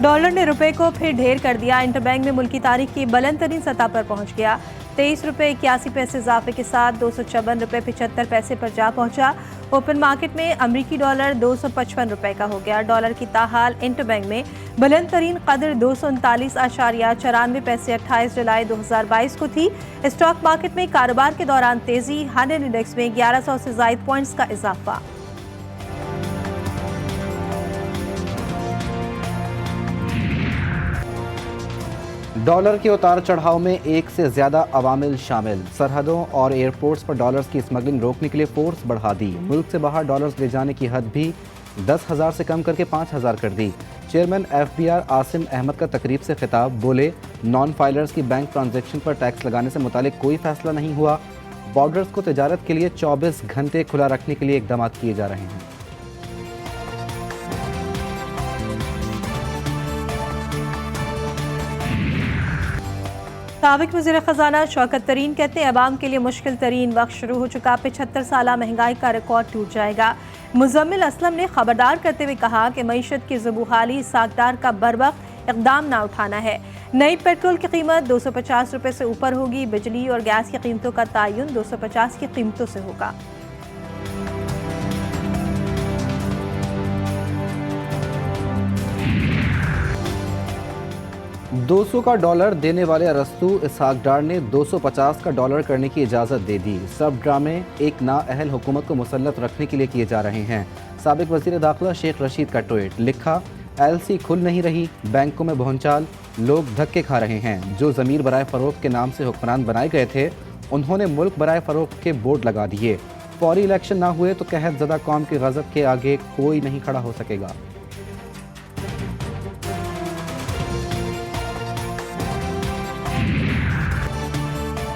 Dollar ने रुपए को फिर ढेर कर दिया। इंटरबैंक में मुल्की तारीख की बुलंद तरीन सतह पर पहुंच गया। 23 रुपये 81 पैसे इजाफे के साथ 256 रुपये 75 पैसे पर जा पहुंचा। ओपन मार्केट में अमरीकी डॉलर 255 रुपये का हो गया। डॉलर की ताहाल इंटरबैंक में बुलंद तरीन कदर 239.94 पैसे 28 जुलाई 2022 को थी। स्टॉक मार्केट में कारोबार के दौरान तेजी, हार्डन इंडेक्स में 1100 से ज़ायद पॉइंट्स का इजाफा। डॉलर के उतार चढ़ाव में एक से ज्यादा अवामिल शामिल। सरहदों और एयरपोर्ट्स पर डॉलर्स की स्मगलिंग रोकने के लिए फोर्स बढ़ा दी। मुल्क से बाहर डॉलर्स ले जाने की हद भी 10,000 से कम करके 5,000 कर दी। चेयरमैन FBR आसिम अहमद का तकरीब से खिताब, बोले नॉन फाइलर्स की बैंक ट्रांजैक्शन पर टैक्स लगाने से मुतालिक कोई फैसला नहीं हुआ। बॉर्डर्स को तिजारत के लिए 24 घंटे खुला रखने के लिए इकदाम किए जा रहे हैं। साबिक वज़ीर ख़जाना शौकत तरीन कहते हैं अवाम के लिए मुश्किल तरीन वक्त शुरू हो चुका। 75 साल महंगाई का रिकॉर्ड टूट जाएगा। मुज़म्मिल असलम ने खबरदार करते हुए कहा कि मईशत की ज़बूहाली सागदार का बरवक्त इक़दाम ना उठाना है। नई पेट्रोल की कीमत 250 रुपये से ऊपर होगी। बिजली और गैस की कीमतों का तयन 250 की कीमतों से होगा। 200 का डॉलर देने वाले अरस्तु इसहाक डार ने 250 का डॉलर करने की इजाज़त दे दी। सब ड्रामे एक नाअहल हुकूमत को मुसल्लत रखने के लिए किए जा रहे हैं। साबिक वज़ीर दाखिला शेख रशीद का ट्वीट, लिखा LC खुल नहीं रही, बैंकों में भौंचाल, लोग धक्के खा रहे हैं। जो ज़मीर बराए फ़रोख्त के नाम से हुक्मरान बनाए गए थे, उन्होंने मुल्क बराए फ़रोख्त के बोर्ड लगा दिए। फौरी इलेक्शन ना हुए तो कहत ज़दा कौम के गज़ब के आगे कोई नहीं खड़ा हो सकेगा।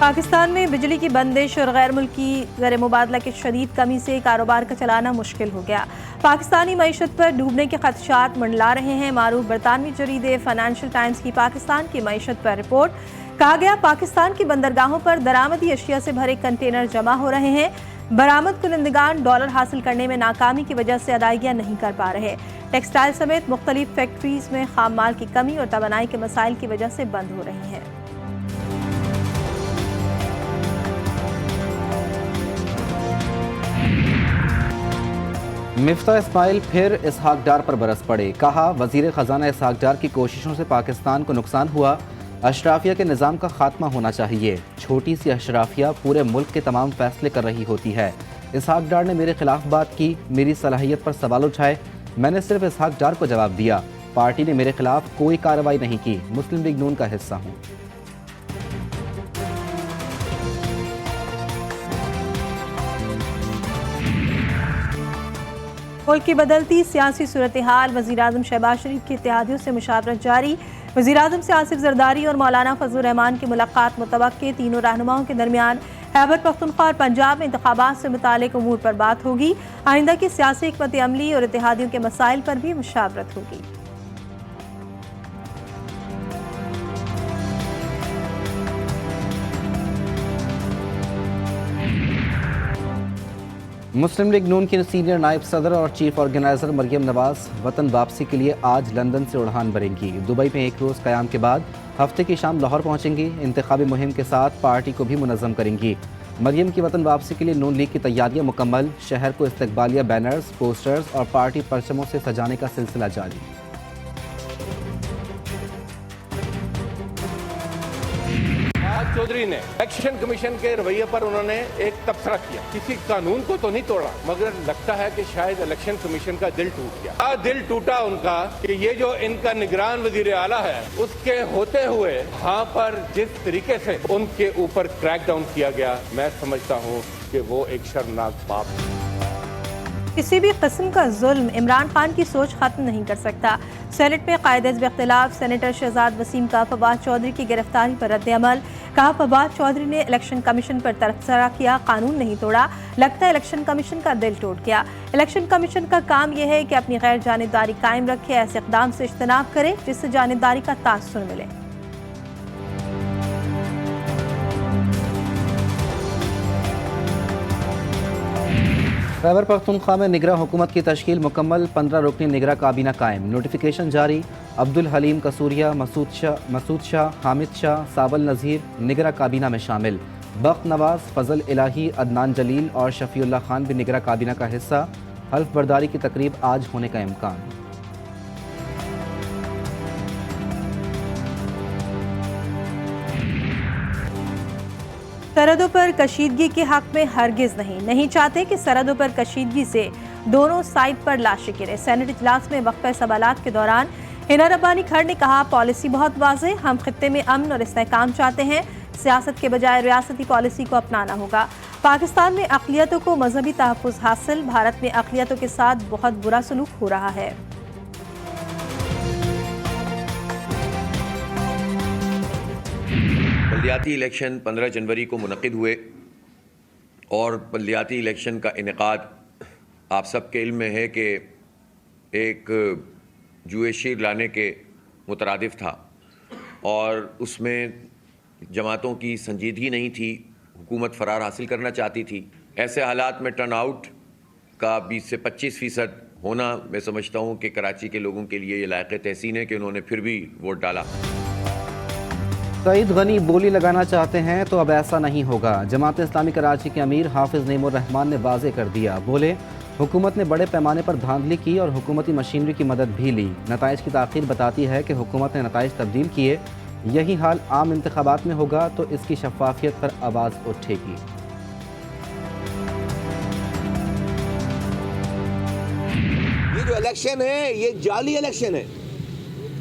पाकिस्तान में बिजली की बंदिश और गैर मुल्की ज़र मुबादला की शदीद कमी से कारोबार का चलाना मुश्किल हो गया। पाकिस्तानी मईशत पर डूबने के खदशात मंडला रहे हैं। मारूफ बरतानवी जरीदे फाइनेंशियल टाइम्स की पाकिस्तान की मईशत पर रिपोर्ट, कहा गया पाकिस्तान की बंदरगाहों पर दरामदी अशिया से भरे कंटेनर जमा हो रहे हैं। बरामद कुनंदगान डॉलर हासिल करने में नाकामी की वजह से अदायगियां नहीं कर पा रहे। टेक्सटाइल समेत मुख्तलिफ फैक्ट्रीज में खाम माल की कमी और तवानाई के मसाइल की वजह से बंद हो रही हैं। मिफ्ता इस्माइल फिर इसहाक डार पर बरस पड़े। कहा वज़ीर ख़जाना इसहाक डार की कोशिशों से पाकिस्तान को नुकसान हुआ। अशराफिया के निज़ाम का खात्मा होना चाहिए। छोटी सी अशराफिया पूरे मुल्क के तमाम फैसले कर रही होती है। इसहाक डार ने मेरे खिलाफ बात की, मेरी सलाहियत पर सवाल उठाए। मैंने सिर्फ इसहाक डार को जवाब दिया। पार्टी ने मेरे खिलाफ कोई कार्रवाई नहीं की। मुस्लिम लीग नून का हिस्सा हूँ। मुल्क की बदलती सियासी सूरत हाल, वज़ीर-ए-आज़म शहबाज शरीफ की इत्तेहादियों से मुशावरत जारी। वज़ीर-ए-आज़म से आसिफ ज़रदारी और मौलाना फजलुर रहमान की मुलाकात मुतवक्के। तीनों रहनुमाओं के दरमियान खैबर पख्तूनख्वा और पंजाब में इंतखाबात से मुतालिक उमूर पर बात होगी। आइंदा की सियासी हिकमत अमली और इत्तेहादियों के मसाइल पर भी मुशावरत होगी। मुस्लिम लीग नून की सीनियर नायब सदर और चीफ ऑर्गेनाइजर मरियम नवाज वतन वापसी के लिए आज लंदन से उड़ान भरेंगी। दुबई में एक रोज़ क़याम के बाद हफ्ते की शाम लाहौर पहुंचेंगी। इंतखाबी मुहिम के साथ पार्टी को भी मुनज़्ज़म करेंगी। मरियम की वतन वापसी के लिए नून लीग की तैयारियां मुकम्मल। शहर को इस्तकबालिया बैनर्स, पोस्टर्स और पार्टी परचमों से सजाने का सिलसिला जारी। चौधरी ने इलेक्शन कमीशन के रवैये पर उन्होंने एक तबसरा किया। किसी कानून को तो नहीं तोड़ा, मगर लगता है कि शायद इलेक्शन कमीशन का दिल टूट गया। दिल टूटा उनका कि ये जो इनका निगरान वजीर आला है, उसके होते हुए यहाँ पर जिस तरीके से उनके ऊपर क्रैकडाउन किया गया, मैं समझता हूँ कि वो एक शर्मनाक पाप है। किसी भी किस्म का जुल्म इमरान खान की सोच खत्म नहीं कर सकता। सेनेट में कायदे इख्तिलाफ, सेनेटर शहजाद वसीम का फवाद चौधरी की गिरफ्तारी पर रद्द-ए-अमल। कहा फवाद चौधरी ने इलेक्शन कमीशन पर तबसरा किया, कानून नहीं तोड़ा। लगता है इलेक्शन कमीशन का दिल टूट गया। इलेक्शन कमीशन का काम यह है कि अपनी गैर जानिबदारी कायम रखे, ऐसे इक़दाम से इज्तनाब करे जिससे जानिबदारी का तासुर मिले। खैबर पख्तूनख्वा में निगरां हुकूमत की तश्कील मुकम्मल, 15 रुकनी निगरां काबीना कायम। नोटिफिकेशन जारी। अब्दुल हलीम कसूरिया, मसूद शाह, हामिद शाह, सावल नज़ीर निगरां काबीना में शामिल। बख्त नवाज, फजल इलाही, अदनान जलील और शफीउल्लाह खान भी निगरां काबीना का हिस्सा। हल्फ बर्दारी की तकरीब आज होने का इम्कान। सरहदों पर कशीदगी के हक में हरगिज नहीं चाहते कि सरहदों पर कशीदगी से दोनों साइड पर लाशें गिरे। सेनेट इजलास में वक्फे सवालात के दौरान हिना रब्बानी खर ने कहा, पॉलिसी बहुत वाज़ेह, हम खित्ते में अमन और इस्तेहकाम चाहते हैं। सियासत के बजाय रियासती पॉलिसी को अपनाना होगा। पाकिस्तान में अक़लियतों को मजहबी तहफ़्फ़ुज़ हासिल, भारत में अक़लियतों के साथ बहुत बुरा सलूक हो रहा है। बल्दियाती इलेक्शन 15 जनवरी को मुनक़िद हुए और बल्दियाती इलेक्शन का इनेकाद आप सबके इल्म में है कि एक जुए शीर लाने के मुतरादिफ था और उसमें जमातों की संजीदगी नहीं थी। हुकूमत फ़रार हासिल करना चाहती थी। ऐसे हालात में टर्न आउट का 20 से 25% होना, मैं समझता हूँ कि कराची के लोगों के लिए ये लायक़ तहसीन है कि उन्होंने फिर भी वोट डाला। सईद गनी बोली लगाना चाहते हैं तो अब ऐसा नहीं होगा। जमात इस्लामी कराची के अमीर हाफिज नेमुर रहमान ने वाज़ेह कर दिया। बोले, हुकूमत ने बड़े पैमाने पर धांधली की और हुकूमती मशीनरी की मदद भी ली। नताइज की ताख़ीर बताती है कि हुकूमत ने नताइज तब्दील किए। यही हाल आम इंतखाबात में होगा तो इसकी शफाफियत पर आवाज़ उठेगी। ये जो इलेक्शन है ये जाली इलेक्शन है।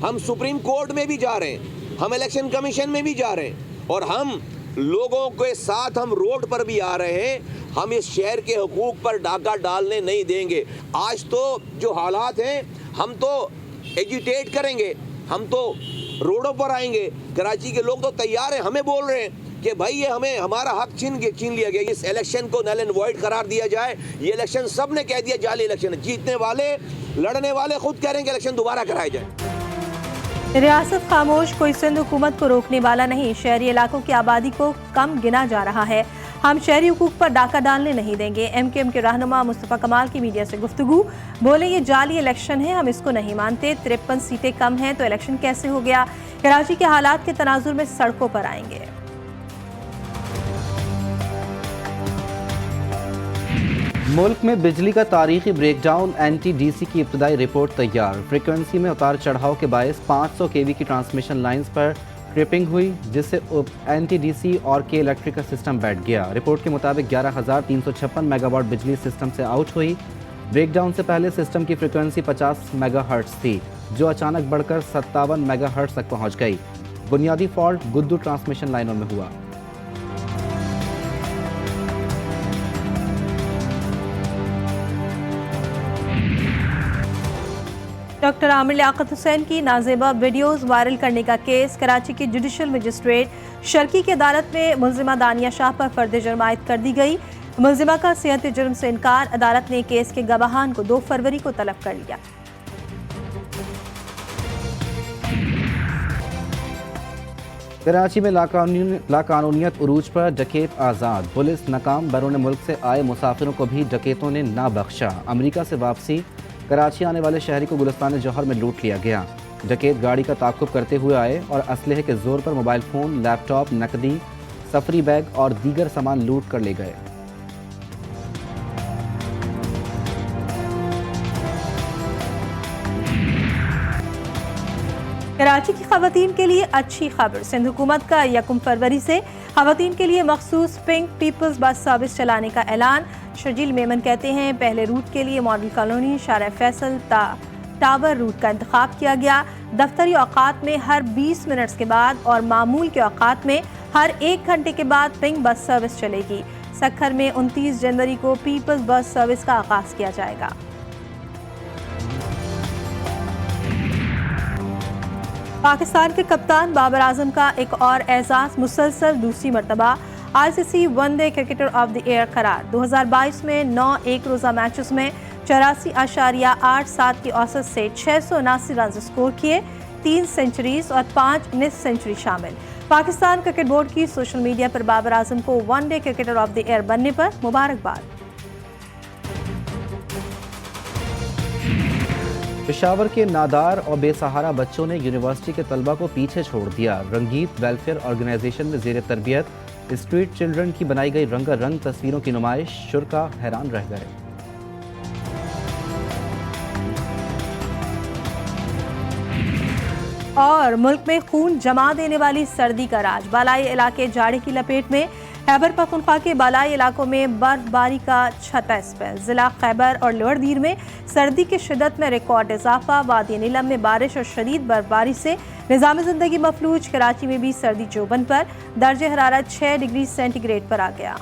हम सुप्रीम कोर्ट में भी जा रहे हैं, हम इलेक्शन कमीशन में भी जा रहे हैं और हम लोगों के साथ हम रोड पर भी आ रहे हैं। हम इस शहर के हुकूक पर डाका डालने नहीं देंगे। आज तो जो हालात हैं हम तो एजिटेट करेंगे, हम तो रोडों पर आएंगे। कराची के लोग तो तैयार हैं, हमें बोल रहे हैं कि भाई ये हमें हमारा हक छीन लिया गया। इस इलेक्शन को नल एंड वॉइड करार दिया जाए। ये इलेक्शन सब ने कह दिया जाली इलेक्शन है। जीतने वाले, लड़ने वाले खुद कह रहे हैं कि इलेक्शन दोबारा कराया जाए। रियासत खामोश, कोई सिंध हुकूमत को रोकने वाला नहीं। शहरी इलाकों की आबादी को कम गिना जा रहा है। हम शहरी हुकूक पर डाका डालने नहीं देंगे। MKM के रहनुमा मुस्तफ़ा कमाल की मीडिया से गुफ्तगू। बोले, ये जाली इलेक्शन है, हम इसको नहीं मानते। 53 सीटें कम हैं तो इलेक्शन कैसे हो गया। कराची के हालात के तनाजुर में सड़कों पर आएंगे। मुल्क में बिजली का तारीखी ब्रेकडाउन, NTDC की इब्तदाई रिपोर्ट तैयार। फ्रिक्वेंसी में उतार चढ़ाव के बायस 500 kV की ट्रांसमिशन लाइंस पर ट्रिपिंग हुई, जिससे NTDC और के इलेक्ट्रिक का सिस्टम बैठ गया। रिपोर्ट के मुताबिक 11,356 मेगावाट बिजली सिस्टम से आउट हुई। ब्रेकडाउन से पहले सिस्टम की फ्रिक्वेंसी 50 मेगाहर्ट्ज़ थी, जो अचानक बढ़कर 57 मेगाहर्ट्ज़ तक पहुँच गई। बुनियादी फॉल्ट गुद्दू ट्रांसमिशन लाइनों में हुआ। डॉक्टर आमिर लियाकत हुसैन की नाजेबा वीडियोस वायरल करने का केस। कराची की जुडिशल मजिस्ट्रेट शर्की की अदालत में मुलजिमा दानिया शाह पर फर्द जुर्म आयद कर दी गई। मुलजिमा का सेहत जुर्म से इनकार। अदालत ने केस के गवाहान को 2 फरवरी को तलब कर लिया। कराची में लाकानूनियत उरूज पर डकैत आज़ाद। पुलिस नाकाम, बैरून मुल्क से आए मुसाफिरों को भी डकैतों ने ना बख्शा। अमरीका से वापसी कराची आने वाले शहरी को गुलिस्तान जौहर में लूट लिया गया। डकैत गाड़ी का ताक़ुब करते हुए आए और असलहे के जोर पर मोबाइल फ़ोन, लैपटॉप, नकदी, सफरी बैग और दीगर सामान लूट कर ले गए। कराची की खवातीन के लिए अच्छी खबर। सिंध हुकूमत का 1 फरवरी से खवातीन के लिए मखसूस पिंक पीपल्स बस सर्विस चलाने का ऐलान। शर्जील मेमन कहते हैं, पहले रूट के लिए मॉडल कॉलोनी, शारा फैसल टावर रूट का इंतखाब किया गया। दफ्तरी औकात में हर 20 मिनट्स के बाद और मामूल के औकात में हर 1 घंटे के बाद पिंक बस सर्विस चलेगी। सक्खर में 29 जनवरी को पीपल्स बस सर्विस का आगाज किया जाएगा। पाकिस्तान के कप्तान बाबर आजम का एक और एजाज, मुसलसल दूसरी मरतबा ICC one day cricketer of the year करार। 2022 में 9 एक रोज़ा मैचेस में 84.87 की औसत से 679 रन स्कोर किए। 3 सेंचुरीज और 5 निस सेंचुरी शामिल। पाकिस्तान क्रिकेट बोर्ड की सोशल मीडिया पर बाबर आजम को one day cricketer of the year बनने पर मुबारकबाद। पेशावर के नादार और बेसहारा बच्चों ने यूनिवर्सिटी के तलबा को पीछे छोड़ दिया। रंगीत वेलफेयर ऑर्गेनाइजेशन में जेर तरबियत स्ट्रीट चिल्ड्रन की बनाई गई रंगारंग तस्वीरों की नुमाइश, शुरा हैरान रह गए। और मुल्क में खून जमा देने वाली सर्दी का राज, बालाई इलाके जाड़े की लपेट में। खैबर पख्तूनख्वा के बालाई इलाकों में बर्फबारी का छता स्पेल। जिला खैबर और लोअर दीर में सर्दी की शिदत में रिकॉर्ड इजाफा। वादी नीलम में बारिश और शदीद बर्फबारी से निज़ाम ज़िंदगी मफलूज। कराची में भी सर्दी जोबन पर, दर्जे हरारत 6 डिग्री सेंटीग्रेड पर आ गया।